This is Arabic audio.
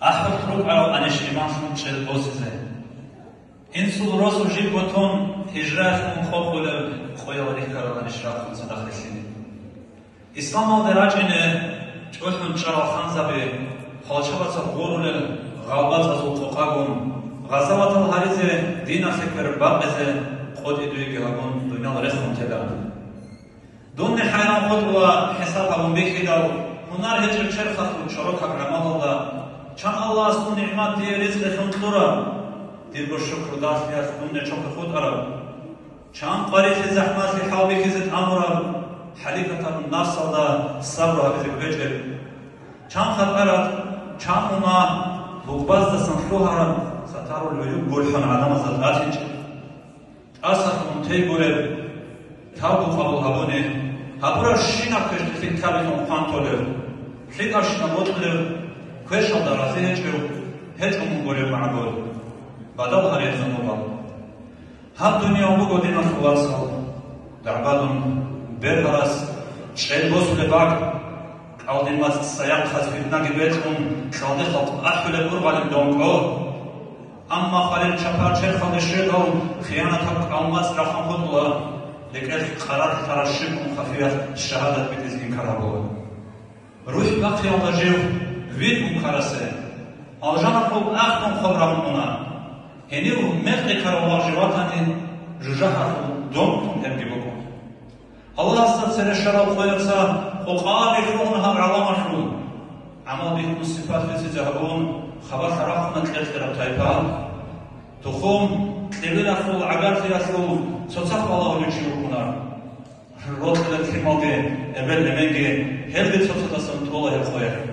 Ахватру ав анешриманхун чел босизе. Инсул росу жив готон хижрахун хохулев хояларих карал анешрахун садахлесини. Ислам ал дераджине чохун чаралхан забе халчабаца горуле ғалбат азул тоқагун ғазаватал харизе динахеквер бабезе қод идуи гелагун дунял рехун теда. Дунне хайран ходула хесал абун бехидал хунар хеджр черхату чорок аграмалала چند الله از اون نعمت دی رزق خمطورا دیر با شکر دست از اون نچوک خود ارا چند قریخ زحمت حاوی کزت امورا حلیقتا نصر دا صبر و حفظ بجر چند خطرات چند اونا بغباز دا سنخوهارا ستارو لیوب گلحان عدم از الاتنج اصلا منتی گوله تابو قبول هبونه هبورا شینا کشت خیلی کبیتون پانتوله خیلی اشنا بودله كويشان دراسي هجو مغوري معقول بدل هريت زنوبا هم دنيا وبقو دينا خلاصة دعبادون برهاس شعيد بوس لباك او دين ماس سياق خزبتنا قبيتهم خالدي خلط احفل القربان الدونكو اما خالد شفار شير خالد الشيدهم خيانة حق او ماس رخم خطوة لكي قرار ترشيكم خفية الشهادة بتزين كرهبوه روح باقي الله جيو وید مکرسه آجان خوب اختم خوب رامونا هنی رو مفق کارو جواتانی جوجه هرو دوم تون دمی بکن الله است سر شراب خویرسا خوقانی خون هم علام شون اما بیرون صفات فیزی جهبون خبر خراب نکرد کرد تایپا تو خوم تبیل اخو عبر تیاسو سوتسخ الله ولیچی بکنار روز دلت کماگه اول نمیگه هر بیت سوتسخ دستم توله خویر